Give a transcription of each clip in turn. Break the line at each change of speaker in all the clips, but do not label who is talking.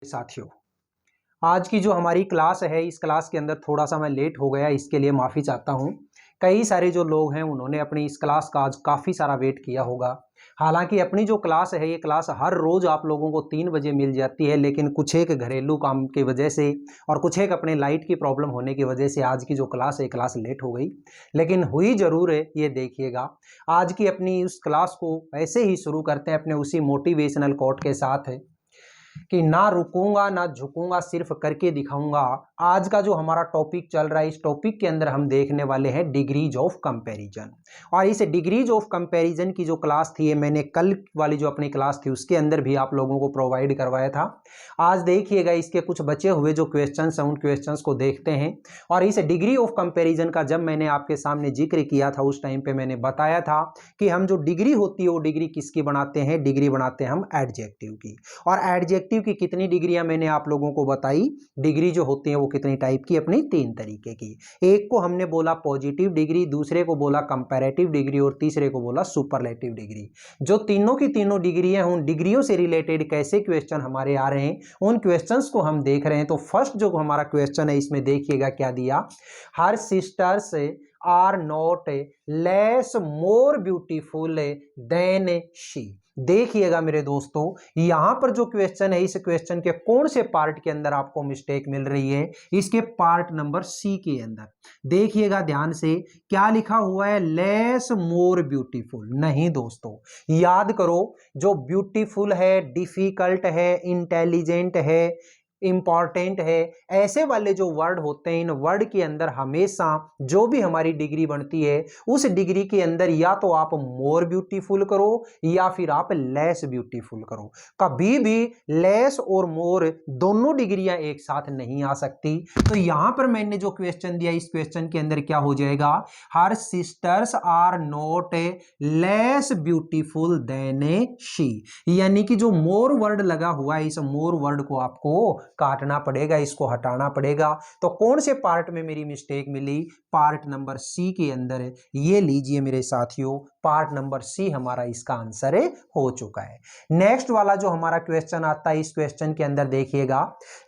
साथियों, आज की जो हमारी क्लास है, इस क्लास के अंदर थोड़ा सा मैं लेट हो गया, इसके लिए माफ़ी चाहता हूँ। कई सारे जो लोग हैं उन्होंने अपनी इस क्लास का आज काफ़ी सारा वेट किया होगा। हालांकि अपनी जो क्लास है, ये क्लास हर रोज़ आप लोगों को 3 बजे मिल जाती है, लेकिन कुछ एक घरेलू काम की वजह से और कुछ एक अपने लाइट की प्रॉब्लम होने की वजह से आज की जो क्लास है, क्लास लेट हो गई। लेकिन हुई ज़रूर है, ये देखिएगा। आज की अपनी उस क्लास को ऐसे ही शुरू करते हैं अपने उसी मोटिवेशनल कोट के साथ है कि ना रुकूंगा ना झुकूंगा, सिर्फ करके दिखाऊंगा। आज का जो हमारा टॉपिक चल रहा है, इस टॉपिक के अंदर हम देखने वाले हैं डिग्रीज ऑफ कंपैरिजन। और इस डिग्रीज ऑफ कंपैरिजन की जो क्लास थी, मैंने कल वाली जो अपनी क्लास थी उसके अंदर भी आप लोगों को प्रोवाइड करवाया था। आज देखिएगा इसके कुछ बचे हुए जो क्वेश्चंस हैं, उन क्वेश्चंस को देखते हैं। और इस डिग्री ऑफ कंपैरिजन का जब मैंने आपके सामने जिक्र किया था, उस टाइम पे मैंने बताया था कि हम जो डिग्री होती है वो डिग्री किसकी बनाते हैं? डिग्री बनाते हैं हम एडजेक्टिव की। और एडजेक्टिव की कितनी डिग्रियां मैंने आप लोगों को बताई? डिग्री जो होती है वो कितनी टाइप की? अपनी 3 तरीके की। एक को हमने बोला पॉजिटिव डिग्री, दूसरे को बोला कंपैरेटिव डिग्री और तीसरे को बोला सुपरलेटिव डिग्री। जो तीनों की तीनों डिग्रियां हैं, उन डिग्रियों से रिलेटेड कैसे क्वेश्चन हमारे आ रहे हैं, उन क्वेश्चंस को हम देख रहे हैं। तो फर्स्ट जो हमारा क्वेश्चन है, इसमें देखिएगा क्या दिया। Her sisters are not less more beautiful than she. देखिएगा मेरे दोस्तों, यहां पर जो क्वेश्चन है, इस क्वेश्चन के कौन से पार्ट के अंदर आपको मिस्टेक मिल रही है? इसके पार्ट नंबर सी के अंदर देखिएगा ध्यान से, क्या लिखा हुआ है? Less more beautiful. नहीं दोस्तों, याद करो, जो ब्यूटीफुल है, डिफिकल्ट है, इंटेलिजेंट है, इंपॉर्टेंट है, ऐसे वाले जो वर्ड होते हैं, इन वर्ड के अंदर हमेशा जो भी हमारी डिग्री बनती है, उस डिग्री के अंदर या तो आप मोर ब्यूटीफुल करो या फिर आप लेस ब्यूटीफुल करो। कभी भी लेस और मोर दोनों डिग्रियां एक साथ नहीं आ सकती। तो यहां पर मैंने जो क्वेश्चन दिया, इस क्वेश्चन के अंदर क्या हो जाएगा? Her sisters are not less beautiful than she. यानी कि जो मोर वर्ड लगा हुआ है, इस मोर वर्ड को आपको काटना पड़ेगा, इसको हटाना पड़ेगा। तो कौन से पार्ट में मेरी मिस्टेक मिली? पार्ट नंबर सी के अंदर। ये लीजिए मेरे साथियों, पार्ट नंबर सी हमारा इसका आंसर हो चुका है। नेक्स्ट वाला जो हमारा क्वेश्चन आता है, इस क्वेश्चन के अंदर देखिएगा,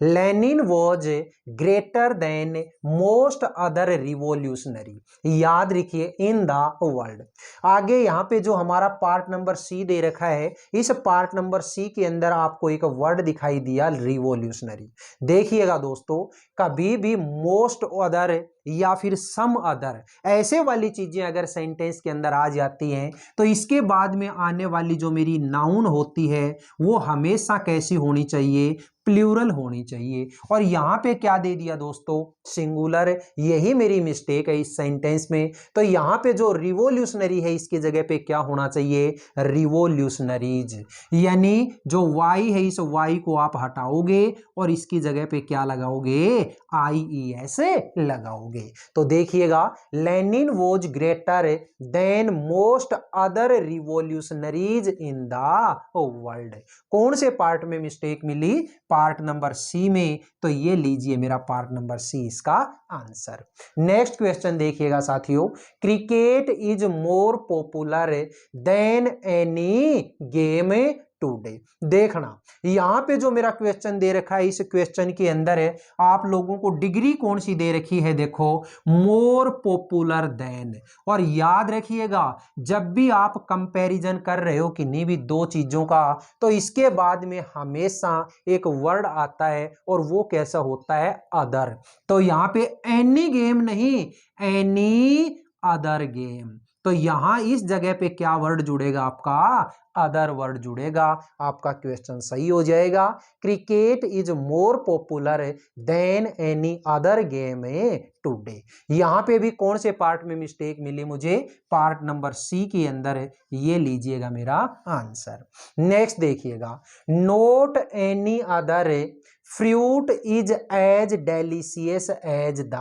Lenin was greater than most other revolutionary. याद रखिए, इन द वर्ल्ड। आगे यहां पे जो हमारा पार्ट नंबर सी दे रखा है, इस पार्ट नंबर सी के अंदर आपको एक वर्ड दिखाई दिया, रिवोल्यूशनरी। देखिएगा दोस्तों, कभी भी मोस्ट अदर या फिर सम अदर ऐसे वाली चीजें अगर सेंटेंस के अंदर आ जाती हैं, तो इसके बाद में आने वाली जो मेरी नाउन होती है, वो हमेशा कैसी होनी चाहिए? प्लूरल होनी चाहिए। और यहां पे क्या दे दिया दोस्तों? सिंगुलर। यही मेरी मिस्टेक है इस सेंटेंस में। तो यहां पे जो रिवोल्यूशनरी है, इसकी जगह पे क्या होना चाहिए? रिवोल्यूशनरीज। यानी जो वाई है, इस वाई को आप हटाओगे और इसकी जगह पे क्या लगाओगे? IES लगाओगे। तो देखिएगा, Lenin was greater than most other revolutionaries in the world. कौन से पार्ट में मिस्टेक मिली? पार्ट नंबर सी में। तो ये लीजिए मेरा पार्ट नंबर सी इसका आंसर। नेक्स्ट क्वेश्चन देखिएगा साथियों, cricket is more popular than any game today. देखना, यहां पे जो मेरा क्वेश्चन दे रखा है, इस क्वेश्चन के अंदर है आप लोगों को डिग्री कौन सी दे रखी है? देखो, मोर पॉपुलर देन। और याद रखिएगा, जब भी आप कंपैरिजन कर रहे हो किन्हीं भी दो चीजों का, तो इसके बाद में हमेशा एक वर्ड आता है और वो कैसा होता है? अदर। तो यहां पे एनी गेम नहीं, एनी अदर गेम। तो यहां इस जगह पे क्या वर्ड जुड़ेगा? आपका अदर वर्ड जुड़ेगा। आपका क्वेश्चन सही हो जाएगा। Cricket is more popular than any other game today. यहां पे भी कौन से पार्ट में मिस्टेक मिली मुझे? पार्ट नंबर सी के अंदर। ये लीजिएगा मेरा आंसर। नेक्स्ट देखिएगा, not any other fruit is as delicious as the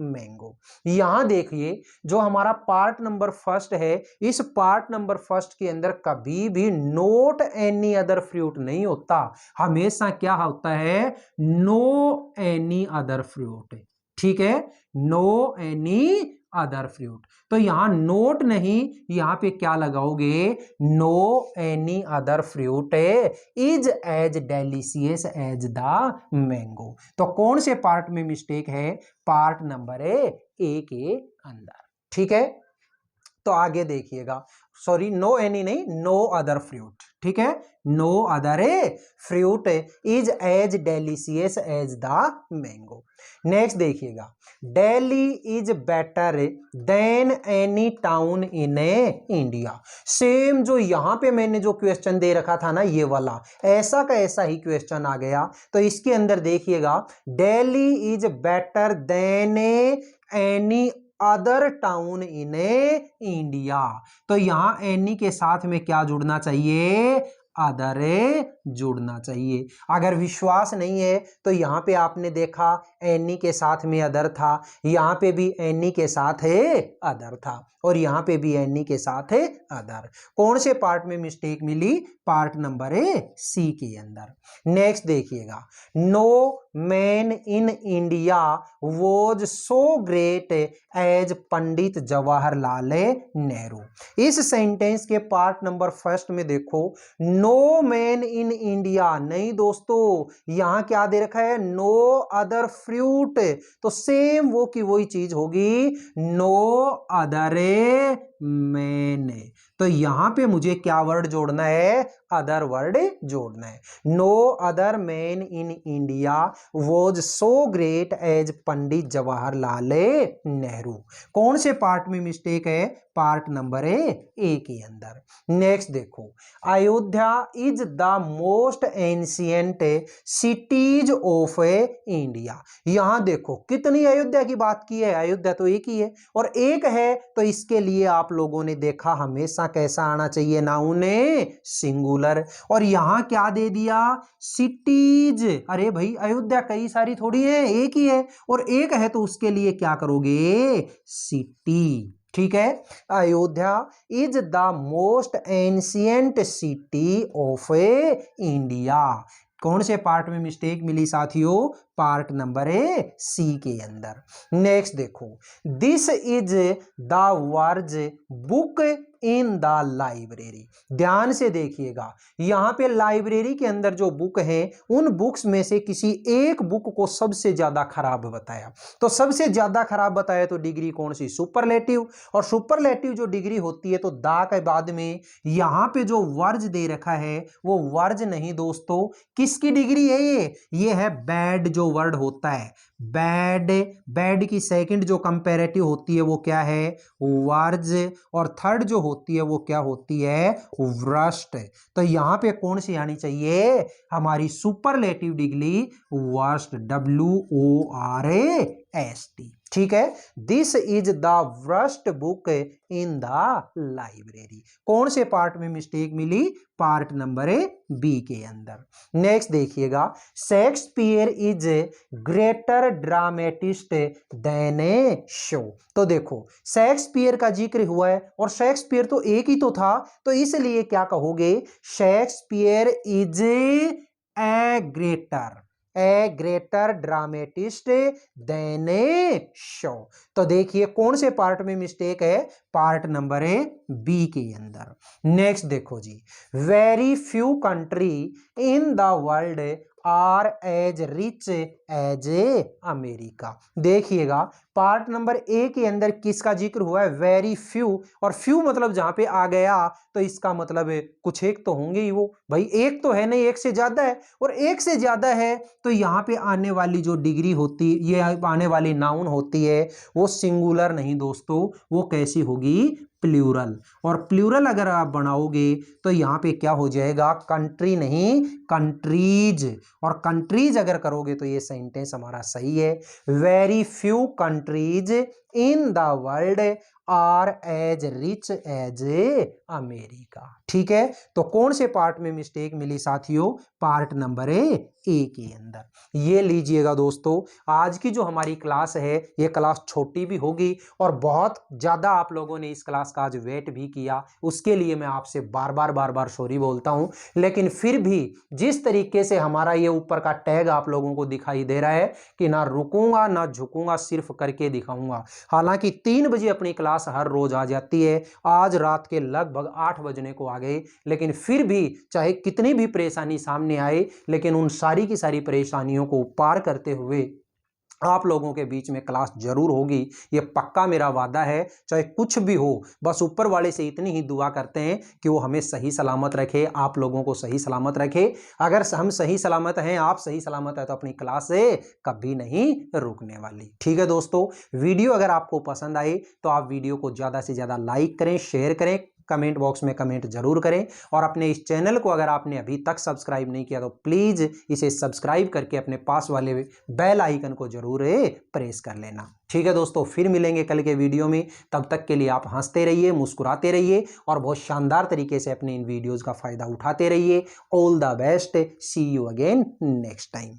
mango. यहां देखिए, जो हमारा पार्ट नंबर फर्स्ट है, इस पार्ट नंबर फर्स्ट के अंदर कभी भी नोट एनी अदर फ्रूट नहीं होता। हमेशा क्या होता है? No any other fruit. ठीक है, नो एनी अदर फ्रूट। तो यहां नोट नहीं, यहां पे क्या लगाओगे, no any other fruit is as delicious as the mango. तो कौन से पार्ट में मिस्टेक है, पार्ट नंबर ए के अंदर। ठीक है, तो आगे देखिएगा, सॉरी नो एनी नहीं, नो अदर फ्रूट। ठीक है, no other fruit is as delicious as the mango. Next देखिएगा, Delhi is better than any town in India. Same जो यहां पे मैंने जो क्वेश्चन दे रखा था ना, ये वाला ऐसा का ऐसा ही क्वेश्चन आ गया। तो इसके अंदर देखिएगा, Delhi is better than any other town in India. तो यहां एनी के साथ में क्या जुड़ना चाहिए, अदर जुड़ना चाहिए। अगर विश्वास नहीं है तो यहां पे आपने देखा एनी के साथ में अदर था, यहां पे भी एनी के साथ है अदर था, और यहां पे भी एनी के साथ है अदर। कौन से पार्ट में मिस्टेक मिली, पार्ट नंबर सी के अंदर। नेक्स्ट देखिएगा, no man in India was so great as Pandit Jawaharlal Nehru. इस सेंटेंस के पार्ट नंबर फर्स्ट में देखो, नो मैन इन इंडिया नहीं दोस्तों, यहां क्या दे रखा है, नो अदर फ्रूट। तो सेम वो की वही चीज होगी, नो अदर मैन। तो यहां पे मुझे क्या वर्ड जोड़ना है, अदर वर्ड जोड़ना है। No other man in India was so great as Pandit Jawaharlal Nehru. कौन से पार्ट में मिस्टेक है, पार्ट नंबर ए के अंदर। नेक्स्ट देखो, Ayodhya is the most ancient cities of India. यहां देखो कितनी अयोध्या की बात की है, अयोध्या तो एक ही है और एक है, तो इसके लिए आप लोगों ने देखा हमेशा कैसा आना चाहिए, नाउन सिंगुलर। और यहां क्या दे दिया, सिटीज। अरे भाई अयोध्या कई सारी थोड़ी है, एक ही है, और एक है तो उसके लिए क्या करोगे, सिटी। ठीक है, Ayodhya is the most ancient city of India. कौन से पार्ट में मिस्टेक मिली साथियों, पार्ट नंबर सी के अंदर। नेक्स्ट देखो, this is the verge book in the library. ध्यान से देखिएगा, यहां पे लाइब्रेरी के अंदर जो बुक है, उन बुक्स में से किसी एक बुक को सबसे ज्यादा खराब बताया। तो सबसे ज्यादा खराब बताया तो डिग्री कौन सी, सुपरलेटिव। और सुपरलेटिव जो डिग्री होती है तो दा के बाद में यहां पे जो वर्ज दे रखा है वो वर्ज नहीं दोस्तों, किसकी डिग्री है ये है बैड जो वर्ड होता है, बैड। बैड की सेकंड जो कंपैरेटिव होती है वो क्या है, वर्ज। और थर्ड जो होती है वो क्या होती है, वर्स्ट। तो यहां पे कौन सी आनी चाहिए, हमारी सुपरलेटिव डिग्री वर्स्ट, WORST। ठीक है, this is the worst book in the library. कौन से पार्ट में मिस्टेक मिली, पार्ट नंबर बी के अंदर। नेक्स्ट देखिएगा, Shakespeare is greater dramatist than Shaw. तो देखो शेक्सपियर का जिक्र हुआ है और शेक्सपियर तो एक ही तो था, तो इसलिए क्या कहोगे, Shakespeare is a greater dramatist than Shaw. तो देखिए कौन से पार्ट में मिस्टेक है, पार्ट नंबर बी के अंदर। नेक्स्ट देखो जी, very few country in the world are as rich as America. देखिएगा पार्ट नंबर ए के अंदर किसका जिक्र हुआ है, वेरी फ्यू। और फ्यू मतलब जहां पे आ गया तो इसका मतलब है कुछ एक तो होंगे ही, वो भाई एक तो है नहीं, एक से ज्यादा है, और एक से ज्यादा है तो यहां पे आने वाली जो डिग्री होती, ये आने वाली नाउन होती है वो सिंगुलर नहीं दोस्तों, वो कैसी होगी, प्लूरल। और प्लूरल अगर आप बनाओगे तो यहां पे क्या हो जाएगा, कंट्री नहीं कंट्रीज। और कंट्रीज अगर करोगे तो ये सेंटेंस हमारा सही है, very few countries in the world are as rich as America. ठीक है, तो कौन से पार्ट में मिस्टेक मिली साथियों, पार्ट नंबर ए के अंदर। ये लीजिएगा दोस्तों, आज की जो हमारी क्लास है ये क्लास छोटी भी होगी और बहुत ज़्यादा आप लोगों ने इस क्लास का आज वेट भी किया, उसके लिए मैं आपसे बार बार सॉरी बोलता हूँ। लेकिन फिर भी जिस तरीके से हमारा ये ऊपर का टैग आप लोगों को दिखाई दे रहा है कि ना रुकूंगा ना झुकूंगा, सिर्फ करके दिखाऊंगा, हालांकि 3 बजे अपनी क्लास हर रोज आ जाती है। आज रात के लगभग 8 बजने को आ गए, लेकिन फिर भी चाहे कितनी भी परेशानी सामने आए, लेकिन उन सारी की सारी परेशानियों को पार करते हुए आप लोगों के बीच में क्लास जरूर होगी। ये पक्का मेरा वादा है। चाहे कुछ भी हो, बस ऊपर वाले से इतनी ही दुआ करते हैं कि वो हमें सही सलामत रखे, आप लोगों को सही सलामत रखे। अगर हम सही सलामत हैं, आप सही सलामत है, तो अपनी क्लास से कभी नहीं रुकने वाली। ठीक है दोस्तों, वीडियो अगर आपको पसंद आई तो आप वीडियो को ज़्यादा से ज़्यादा लाइक करें, शेयर करें, कमेंट बॉक्स में कमेंट जरूर करें, और अपने इस चैनल को अगर आपने अभी तक सब्सक्राइब नहीं किया तो प्लीज़ इसे सब्सक्राइब करके अपने पास वाले बेल आइकन को जरूर प्रेस कर लेना। ठीक है दोस्तों, फिर मिलेंगे कल के वीडियो में। तब तक के लिए आप हंसते रहिए, मुस्कुराते रहिए और बहुत शानदार तरीके से अपने इन वीडियोज़ का फ़ायदा उठाते रहिए। All the best, see you again next time.